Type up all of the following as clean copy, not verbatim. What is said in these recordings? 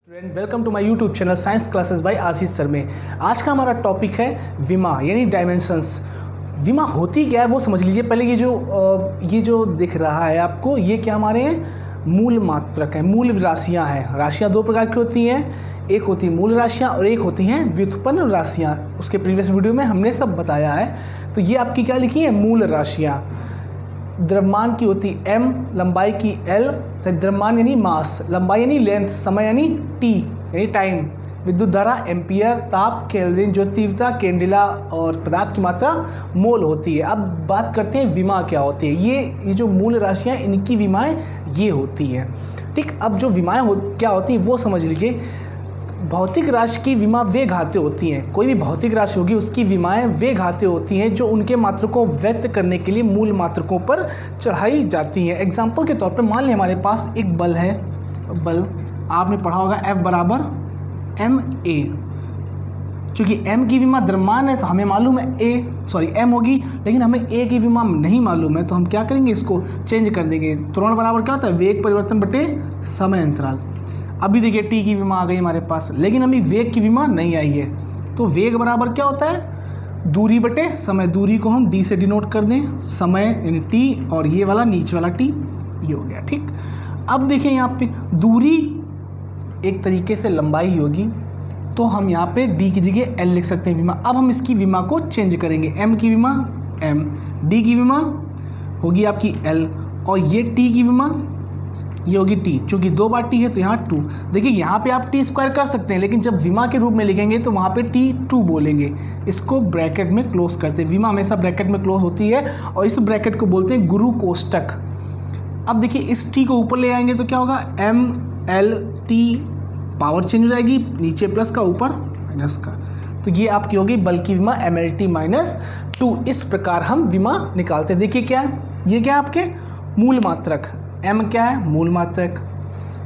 Student welcome to my YouTube channel science classes by Ashish sir में। आज का हमारा टॉपिक है विमा यानी डायमेंशंस। विमा होती क्या है वो समझ लीजिए। पहले ये जो दिख रहा है आपको, ये क्या हमारे हैं, मूल मात्रक है, मूल राशियां हैं। राशियां दो प्रकार की होती हैं, एक होती है मूल राशियां और एक होती हैं व्युत्पन्न राशियां। उसके प्रीवियस वीडियो में हमने सब बताया है। तो ये आपकी क्या लिखी है, मूल राशियाँ। द्रव्यमान की होती m, लंबाई की l, द्रव्यमान यानी मास, लंबाई यानी लेंथ, समय यानी t यानी टाइम, विद्युत धारा एम्पियर, ताप केल्विन, जो तीव्रता कैंडेला और पदार्थ की मात्रा मोल होती है। अब बात करते हैं विमा क्या होती है। ये जो मूल राशियाँ इनकी विमाएँ ये होती है। ठीक, अब जो विमाएँ क्या होती हैं वो समझ लीजिए। भौतिक राशि की विमा वे घातें होती हैं। कोई भी भौतिक राशि होगी उसकी विमाएँ वे घातें होती हैं जो उनके मात्रकों को व्यक्त करने के लिए मूल मात्रकों पर चढ़ाई जाती हैं। एग्जाम्पल के तौर पर मान लें हमारे पास एक बल है, बल आपने पढ़ा होगा F बराबर ma। चूँकि m की विमा द्रव्यमान है तो हमें मालूम है m होगी, लेकिन हमें a की विमा नहीं मालूम है तो हम क्या करेंगे, इसको चेंज कर देंगे। त्वरण बराबर क्या होता है, वेग परिवर्तन बटे समय अंतराल। अभी देखिए t की विमा आ गई हमारे पास, लेकिन अभी वेग की विमा नहीं आई है। तो वेग बराबर क्या होता है, दूरी बटे समय। दूरी को हम d से डिनोट कर दें, समय यानी t, और ये वाला नीचे वाला t ये हो गया। ठीक, अब देखिए यहाँ पे दूरी एक तरीके से लंबाई ही होगी, तो हम यहाँ पे d की जगह l लिख सकते हैं विमा। अब हम इसकी विमा को चेंज करेंगे, m की विमा m, d की विमा होगी आपकी l, और ये t की विमा ये होगी t। चूँकि दो बार t है तो यहाँ 2। देखिए यहाँ पे आप t स्क्वायर कर सकते हैं, लेकिन जब विमा के रूप में लिखेंगे तो वहाँ पे t2 बोलेंगे। इसको ब्रैकेट में क्लोज करते हैं। विमा हमेशा ब्रैकेट में क्लोज होती है और इस ब्रैकेट को बोलते हैं गुरु कोष्टक। अब देखिए इस t को ऊपर ले आएंगे तो क्या होगा, m l t, power change हो जाएगी, नीचे प्लस का ऊपर माइनस का, तो ये आपकी होगी बल की विमा mlt-2। इस प्रकार हम विमा निकालते हैं। देखिए क्या है, ये क्या है आपके मूल मात्रक, m क्या है मूल मात्रक,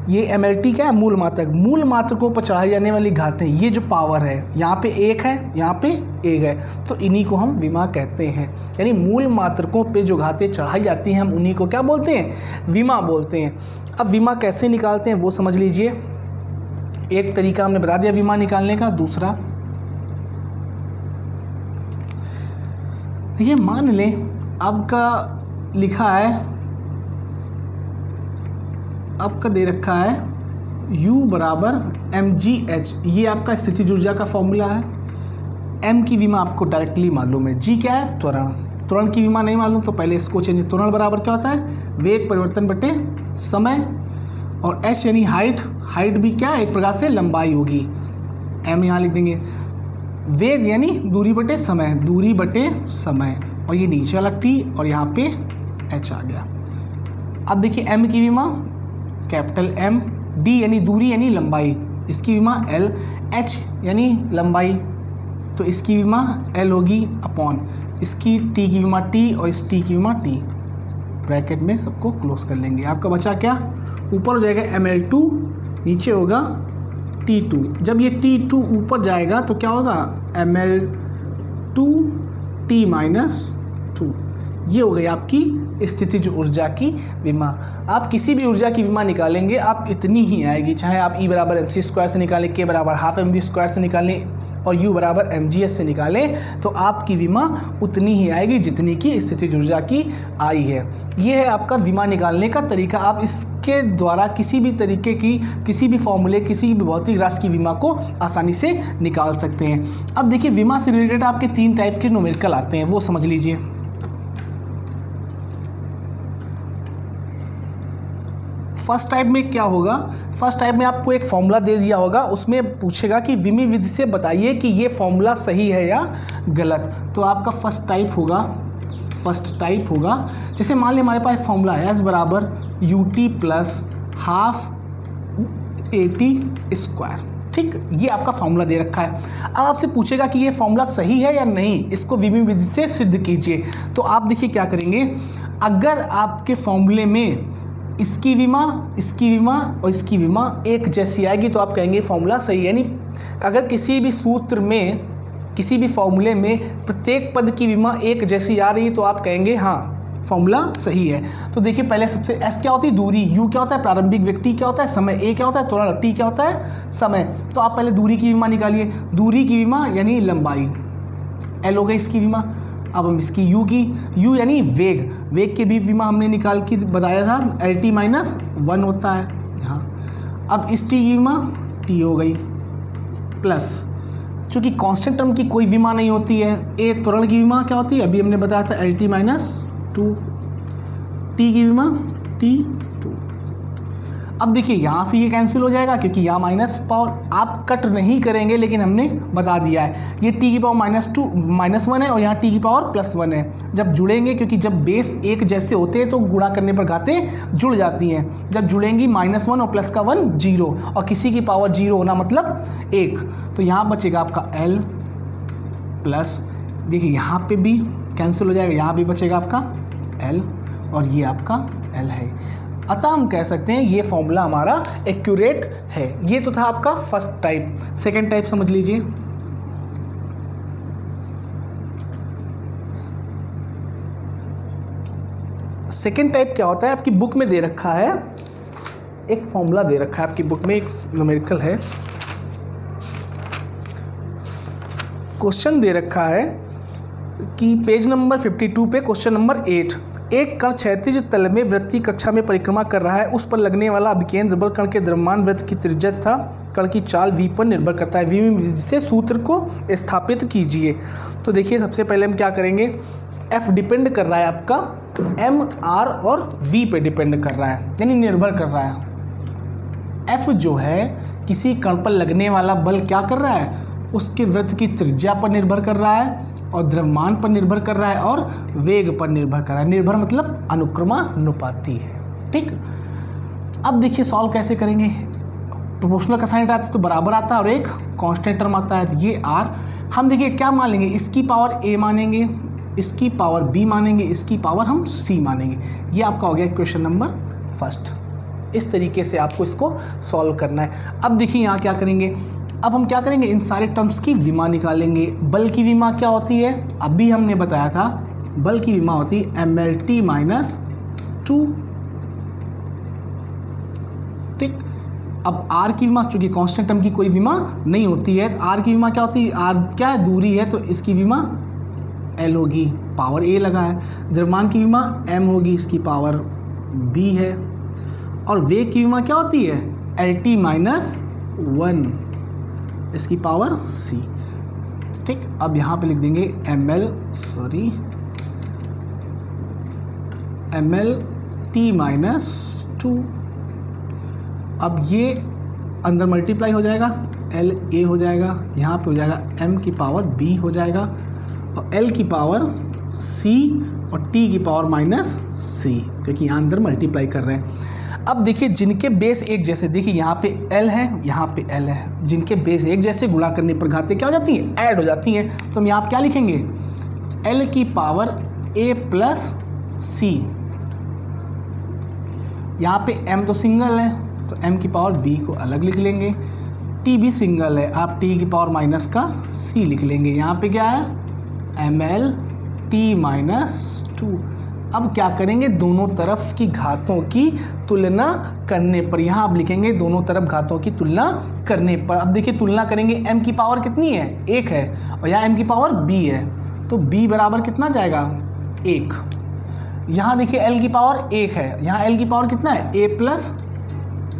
ये mlt क्या है मूल मात्रक। मूल मात्रकों पर चढ़ाई जाने वाली घातें, ये जो पावर है यहाँ पे 1 है, यहाँ पे 1 है, तो इन्हीं को हम विमा कहते हैं। यानी मूल मात्रकों पे जो घातें चढ़ाई जाती हैं हम उन्हीं को क्या बोलते हैं, विमा बोलते हैं। अब विमा कैसे निकालते हैं वो समझ लीजिए। एक तरीका हमने बता दिया विमा निकालने का। दूसरा, ये मान लें आपका लिखा है, आपका दे रखा है U बराबर mgh, ये आपका स्थितिज ऊर्जा का फॉर्मूला है। m की विमा आपको डायरेक्टली मालूम है, g क्या है त्वरण, त्वरण की विमा नहीं मालूम तो पहले इसको चेंज। त्वरण बराबर क्या होता है, वेग परिवर्तन बटे समय, और h यानी हाइट, हाइट भी क्या है एक प्रकार से लंबाई होगी, m यहाँ लिख देंगे। वेग यानी दूरी बटे समय, दूरी बटे समय, और ये नीचे वाला t और यहाँ पे h आ गया। अब देखिए m की विमा कैपिटल M, D यानी दूरी यानी लंबाई, इसकी विमा L, H यानी लंबाई तो इसकी विमा L होगी अपॉन इसकी T की विमा T और इस T की विमा T। ब्रैकेट में सबको क्लोज कर लेंगे। आपका बचा क्या, ऊपर हो जाएगा ml2, नीचे होगा t2। जब ये t2 ऊपर जाएगा तो क्या होगा, ml2 t-2। ये हो गई आपकी स्थितिज ऊर्जा की विमा। आप किसी भी ऊर्जा की विमा निकालेंगे आप इतनी ही आएगी, चाहे आप E बराबर mc² से निकालें, k बराबर ½ mv² से निकालें और U बराबर mgs से निकालें, तो आपकी विमा उतनी ही आएगी जितनी की स्थितिज ऊर्जा की आई है। ये है आपका विमा निकालने का तरीका। आप इसके द्वारा किसी भी तरीके की, किसी भी फॉर्मूले, किसी भी भौतिक राशि की विमा को आसानी से निकाल सकते हैं। अब देखिए विमा से रिलेटेड आपके 3 टाइप के न्यूमेरिकल आते हैं, वो समझ लीजिए। फर्स्ट टाइप में क्या होगा, फर्स्ट टाइप में आपको एक फॉर्मूला दे दिया होगा, उसमें पूछेगा कि विमी विधि से बताइए कि ये फॉर्मूला सही है या गलत। तो आपका फर्स्ट टाइप होगा, जैसे मान लें हमारे पास एक फॉर्मूला है S बराबर ut प्लस ½ at²। ठीक, ये आपका फॉर्मूला दे रखा है। अब आपसे पूछेगा कि ये फॉर्मूला सही है या नहीं, इसको विमी विधि से सिद्ध कीजिए। तो आप देखिए क्या करेंगे, अगर आपके फॉर्मूले में इसकी विमा और इसकी विमा एक जैसी आएगी तो आप कहेंगे फॉर्मूला सही है। यानी अगर किसी भी सूत्र में, किसी भी फॉर्मूले में प्रत्येक पद की विमा एक जैसी आ रही तो आप कहेंगे हाँ फॉर्मूला सही है। तो देखिए पहले सबसे एस क्या होती है दूरी, यू क्या होता है प्रारंभिक वेग, टी क्या होता है समय, ए क्या होता है त्वरण, टी क्या होता है समय। तो आप पहले दूरी की विमा निकालिए, दूरी की विमा यानी लंबाई, एल हो गई इसकी विमा। अब हम इसकी यू की, यू यानी वेग, वेग के भी विमा हमने निकाल के बताया था एल टी माइनस 1 होता है यहाँ। अब इस टी की विमा टी हो गई प्लस, चूँकि कांस्टेंट टर्म की कोई विमा नहीं होती है, ए त्वरण की विमा क्या होती है अभी हमने बताया था एल टी माइनस 2, टी की विमा टी 2। अब देखिए यहाँ से ये कैंसिल हो जाएगा क्योंकि यहाँ माइनस पावर आप कट नहीं करेंगे, लेकिन हमने बता दिया है ये टी की पावर -1 है और यहाँ टी की पावर +1 है। जब जुड़ेंगे, क्योंकि जब बेस एक जैसे होते हैं तो गुणा करने पर घातें जुड़ जाती हैं, जब जुड़ेंगी -1 और प्लस का 1 0, और किसी की पावर 0 होना मतलब 1। तो यहाँ बचेगा आपका L प्लस, देखिए यहाँ पे भी कैंसिल हो जाएगा, यहाँ भी बचेगा आपका L और ये आपका L है। अतः हम कह सकते हैं ये फॉर्मूला हमारा एक्यूरेट है। ये तो था आपका फर्स्ट टाइप। सेकंड टाइप समझ लीजिए। सेकंड टाइप क्या होता है, आपकी बुक में दे रखा है एक फॉर्मूला, दे रखा है आपकी बुक में, एक न्यूमेरिकल है, क्वेश्चन दे रखा है कि पेज नंबर 52 पे क्वेश्चन नंबर 8, एक कण क्षैतिज तल में वृत्तीय कक्षा में परिक्रमा कर रहा है, उस पर लगने वाला अभिकेंद्र बल कण के द्रव्यमान वृत्त की त्रिज्या तथा कण की चाल v पर निर्भर करता है। v विधि से सूत्र को स्थापित कीजिए। तो देखिए सबसे पहले हम क्या करेंगे, f डिपेंड कर रहा है आपका m r और v पे डिपेंड कर रहा है, यानी निर्भर कर रहा है। f जो है किसी कण पर लगने वाला बल क्या कर रहा है, उसके वृत्त की त्रिज्या पर निर्भर कर रहा है और द्रव्यमान पर निर्भर कर रहा है और वेग पर निर्भर कर रहा है। निर्भर मतलब अनुक्रमानुपाती है, ठीक। अब देखिए सॉल्व कैसे करेंगे, प्रोपोर्शनल का साइन आता है तो बराबर आता है और एक कांस्टेंट टर्म आता है, तो ये r हम देखिए क्या मान लेंगे, इसकी पावर a मानेंगे, इसकी पावर b मानेंगे, इसकी पावर हम c मानेंगे। ये आपका हो गया क्वेश्चन नंबर फर्स्ट। इस तरीके से आपको इसको सॉल्व करना है। अब देखिए यहाँ क्या करेंगे, अब हम क्या करेंगे, इन सारे टर्म्स की विमा निकालेंगे। बल की विमा क्या होती है, अभी हमने बताया था बल की विमा होती है mlt - 2, ठीक। अब r की विमा, चूंकि कांस्टेंट टर्म की कोई विमा नहीं होती है, r की विमा क्या होती है, r क्या है दूरी है, तो इसकी विमा l होगी, पावर a लगा है। द्रव्यमान की विमा m होगी, इसकी पावर b है। और वेग की विमा क्या होती है lt - 1, इसकी पावर c, ठीक। अब यहाँ पे लिख देंगे mlt - 2। अब ये अंदर मल्टीप्लाई हो जाएगा, l a हो जाएगा, यहाँ पे हो जाएगा m की पावर b हो जाएगा और l की पावर c और t की पावर -c, क्योंकि यहाँ अंदर मल्टीप्लाई कर रहे हैं। अब देखिए जिनके बेस एक जैसे, देखिए यहाँ पे L है, यहाँ पे L है, जिनके बेस एक जैसे गुणा करने पर घातें क्या हो जाती हैं, ऐड हो जाती हैं। तो हम यहाँ पे क्या लिखेंगे, L की पावर a प्लस c, यहाँ पे m तो सिंगल है तो m की पावर b को अलग लिख लेंगे, t भी सिंगल है, आप t की पावर माइनस का c लिख लेंगे। यहाँ पे क्या है mlt - 2। अब क्या करेंगे, दोनों तरफ की घातों की तुलना करने पर, यहाँ आप लिखेंगे दोनों तरफ घातों की तुलना करने पर। अब देखिए तुलना करेंगे, m की पावर कितनी है 1 है और यहाँ m की पावर b है, तो b बराबर कितना जाएगा 1। यहाँ देखिए l की पावर 1 है, यहाँ l की पावर कितना है a प्लस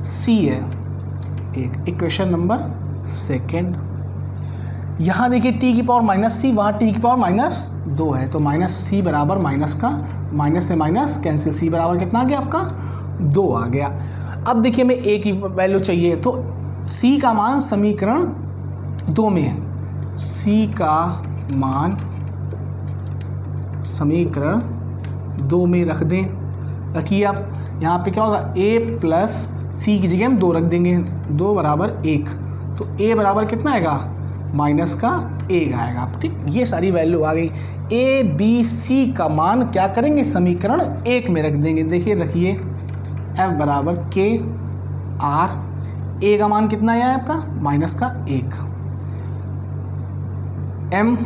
c है 1। Equation number second. यहाँ देखिए t की पावर -c, वहाँ t की पावर -2 है, तो -c बराबर माइनस का माइनस से माइनस कैंसिल, c बराबर कितना आ गया आपका 2 आ गया। अब देखिए हमें a की वैल्यू चाहिए, तो c का मान समीकरण 2 में, c का मान समीकरण 2 में रख दें, रखिए आप। यहाँ पे क्या होगा a प्लस c की जगह हम 2 रख देंगे, 2 बराबर 1, तो a बराबर कितना आएगा माइनस का 1 आएगा, ठीक। ये सारी वैल्यू आ गई। a b c का मान क्या करेंगे, समीकरण 1 में रख देंगे। देखिए रखिए f बराबर k r, a का मान कितना आया है आपका माइनस का 1, m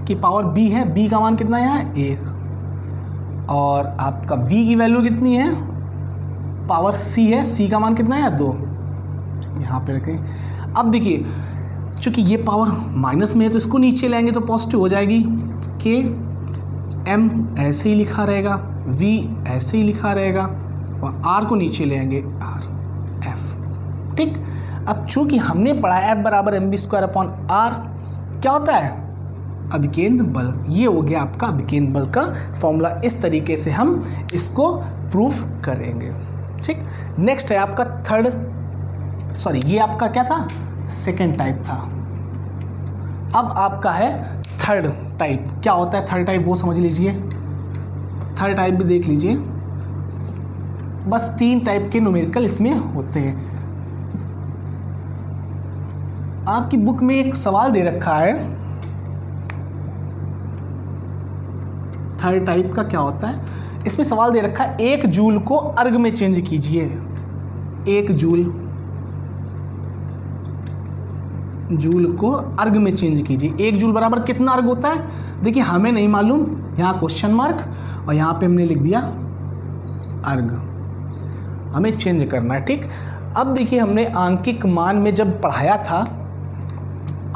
की पावर b है, b का मान कितना आया है 1, और आपका v की वैल्यू कितनी है, पावर c है, c का मान कितना है 2, यहाँ पे रखें। अब देखिए चूँकि ये पावर माइनस में है तो इसको नीचे लाएंगे तो पॉजिटिव हो जाएगी, k m ऐसे ही लिखा रहेगा, v ऐसे ही लिखा रहेगा और r को नीचे ले आएंगे r f। ठीक, अब चूँकि हमने पढ़ा f बराबर mv²/r क्या होता है, अभिकेंद्र बल। ये हो गया आपका अभिकेंद्र बल का फॉर्मूला। इस तरीके से हम इसको प्रूफ करेंगे। ठीक, नेक्स्ट है आपका ये आपका क्या था, सेकेंड टाइप था। अब आपका है थर्ड टाइप। क्या होता है थर्ड टाइप वो समझ लीजिए, थर्ड टाइप भी देख लीजिए। बस 3 टाइप के न्यूमेरिकल इसमें होते हैं। आपकी बुक में एक सवाल दे रखा है, थर्ड टाइप का क्या होता है। इसमें सवाल दे रखा है 1 जूल को अर्ग में चेंज कीजिए। 1 जूल को अर्ग में चेंज कीजिए। 1 जूल बराबर कितना अर्ग होता है, देखिए हमें नहीं मालूम, यहाँ क्वेश्चन मार्क और यहाँ पे हमने लिख दिया अर्ग, हमें चेंज करना है। ठीक, अब देखिए हमने आंकिक मान में जब पढ़ाया था,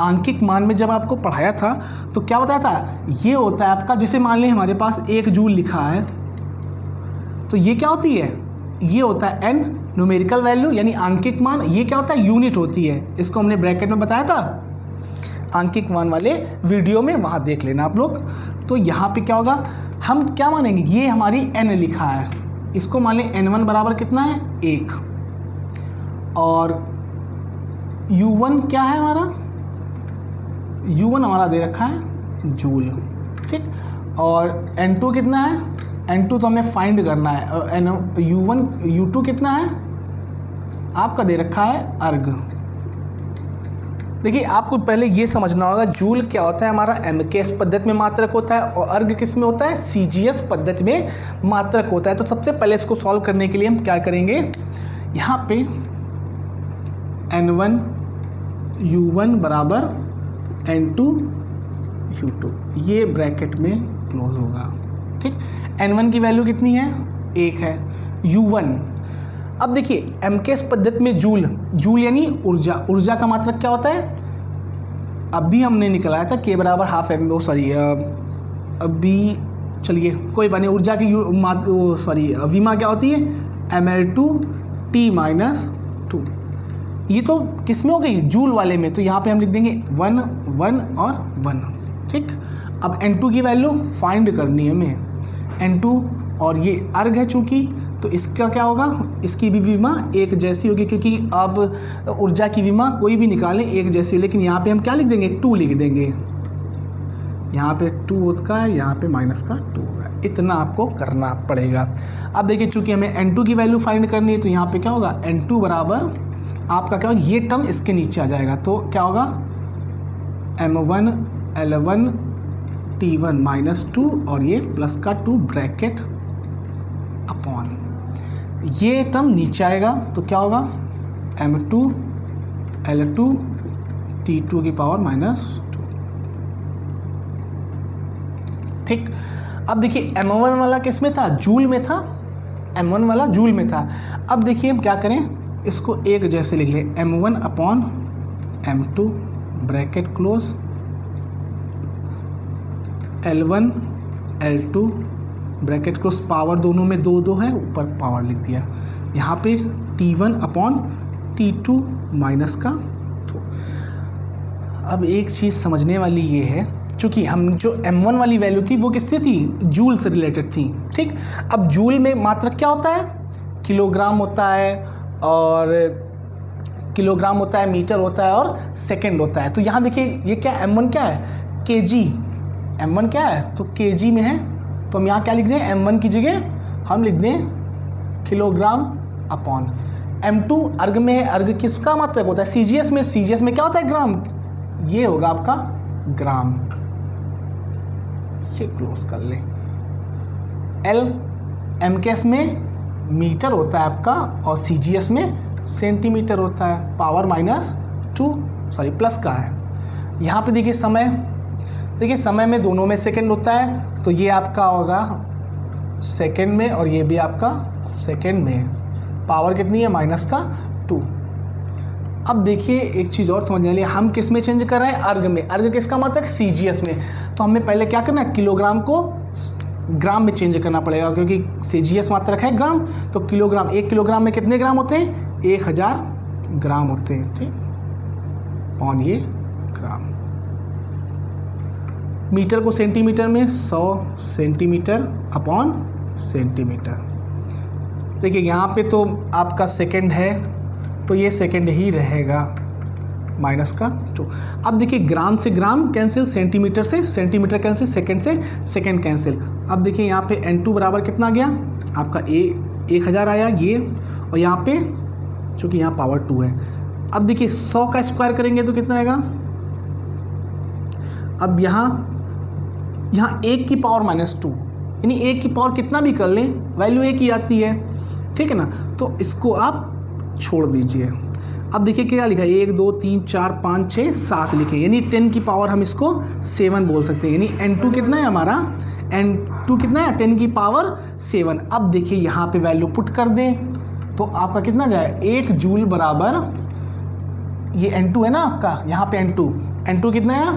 आंकिक मान में जब आपको पढ़ाया था तो क्या बताया था, ये होता है आपका, जैसे मान लें हमारे पास 1 जूल लिखा है तो ये क्या होती है, ये होता है n न्यूमेरिकल वैल्यू यानी आंकिक मान। ये क्या होता है, यूनिट होती है। इसको हमने ब्रैकेट में बताया था आंकिक मान वाले वीडियो में, वहाँ देख लेना आप लोग। तो यहाँ पे क्या होगा, हम क्या मानेंगे, ये हमारी n लिखा है, इसको मान लें n1 बराबर कितना है 1 और u1 क्या है हमारा, u1 हमारा दे रखा है जूल। ठीक, और n2 कितना है, n2 तो हमें फाइंड करना है, और u2 कितना है आपका दे रखा है अर्ग। देखिए आपको पहले ये समझना होगा जूल क्या होता है, हमारा एमकेएस पद्धति में मात्रक होता है और अर्ग किस में होता है, सीजीएस पद्धति में मात्रक होता है। तो सबसे पहले इसको सॉल्व करने के लिए हम क्या करेंगे, यहाँ पे n1 u1 बराबर n2 u2 ये ब्रैकेट में क्लोज होगा। ठीक, n1 की वैल्यू कितनी है 1 है, u1। अब देखिए एमकेएस पद्धति में जूल यानी ऊर्जा, ऊर्जा का मात्रक क्या होता है, अभी हमने निकलाया था k बराबर हाफ एम, अभी चलिए कोई बात नहीं, ऊर्जा की विमा क्या होती है mL2T-2। ये तो किस में हो गई, जूल वाले में, तो यहाँ पे हम लिख देंगे 1 1 और 1। ठीक, अब n2 की वैल्यू फाइंड करनी है हमें, n2 और ये अर्ग है चूँकि, तो इसका क्या होगा, इसकी भी विमा एक जैसी होगी, क्योंकि अब ऊर्जा की विमा कोई भी निकालें एक जैसी, लेकिन यहाँ पे हम क्या लिख देंगे 2 लिख देंगे, यहाँ पे 2 होता है, यहाँ पे माइनस का 2 होगा। इतना आपको करना पड़ेगा। अब देखिए चूँकि हमें n2 की वैल्यू फाइंड करनी है तो यहाँ पे क्या होगा, n2 बराबर आपका क्या होगा, ये टर्म इसके नीचे आ जाएगा, तो क्या होगा m1 L1 T1 -2 और ये प्लस का 2 ब्रैकेट अपॉन, ये टर्म नीचे आएगा तो क्या होगा m2 L2 T2 की पावर -2। ठीक, अब देखिए m1 वाला किस में था, जूल में था, m1 वाला जूल में था। अब देखिए हम क्या करें, इसको एक जैसे लिख लें, m1 upon m2 bracket close, L1 L2 bracket close, power दोनों में 2 2 है, ऊपर पावर लिख दिया, यहाँ पे T1 अपॉन T2 माइनस का 2। अब एक चीज़ समझने वाली ये है, चूँकि हम जो m1 वाली वैल्यू थी वो किससे थी, जूल से रिलेटेड थी। ठीक, अब जूल में मात्रक क्या होता है, किलोग्राम होता है, और किलोग्राम होता है, मीटर होता है और सेकंड होता है। तो यहाँ देखिए ये क्या m1 क्या है, kg, m1 क्या है तो kg में है, तो हम यहाँ क्या लिख दें, m1 की जगह हम लिख दें किलोग्राम अपॉन m2 अर्ग में है, अर्ग किसका मात्रक होता है, सीजीएस में, सीजीएस में क्या होता है ग्राम, ये होगा आपका ग्राम, ये क्लोज कर लें। L एमकेएस में मीटर होता है आपका और सीजीएस में सेंटीमीटर होता है, पावर -2 प्लस का है। यहाँ पे देखिए समय में दोनों में सेकंड होता है, तो ये आपका होगा सेकेंड में और ये भी आपका सेकेंड में, पावर कितनी है -2। अब देखिए एक चीज़ और समझने वाली है, हम किस में चेंज कर रहे हैं, अर्ग में। अर्ग किसका मतलब CGS में, तो हमें पहले क्या करना है, किलोग्राम को ग्राम में चेंज करना पड़ेगा, क्योंकि CGS मात्रक है ग्राम, तो किलोग्राम, 1 किलोग्राम में कितने ग्राम होते हैं, 1000 ग्राम होते हैं, ठीक, पौन ये ग्राम। मीटर को सेंटीमीटर में 100 सेंटीमीटर अपॉन सेंटीमीटर। देखिए यहाँ पे तो आपका सेकंड है, तो ये सेकंड ही रहेगा, -2। अब देखिए ग्राम से ग्राम कैंसिल, सेंटीमीटर से सेंटीमीटर कैंसिल, सेकंड से सेकंड कैंसिल। अब देखिए यहाँ पे N2 बराबर कितना गया आपका, 1000 आया ये, और यहाँ पे चूँकि यहाँ पावर 2 है। अब देखिए 100 का स्क्वायर करेंगे तो कितना आएगा, अब यहाँ 1 की पावर -2, यानी 1 की पावर कितना भी कर लें वैल्यू 1 ही आती है, ठीक है ना, तो इसको आप छोड़ दीजिए। अब देखिए क्या लिखा है, 1 2 3 4 5 6 7 लिखे, यानी 10 की पावर हम इसको 7 बोल सकते हैं, यानी N2 कितना है हमारा, N2 कितना है 10 की पावर 7। अब देखिए यहाँ पे वैल्यू पुट कर दें तो आपका कितना जाए, 1 जूल बराबर, ये N2 है ना आपका, यहाँ पे N2 कितना है,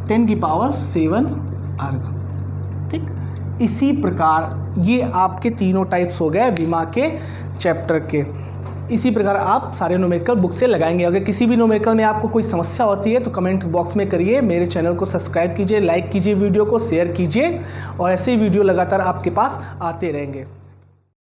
10 की पावर 7 अर्ग, ठीक। इसी प्रकार ये आपके तीनों टाइप्स हो गए विमा के चैप्टर के। इसी प्रकार आप सारे न्यूमेरिकल बुक से लगाएंगे। अगर किसी भी न्यूमेरिकल में आपको कोई समस्या होती है तो कमेंट बॉक्स में करिए, मेरे चैनल को सब्सक्राइब कीजिए, लाइक कीजिए, वीडियो को शेयर कीजिए, और ऐसे ही वीडियो लगातार आपके पास आते रहेंगे।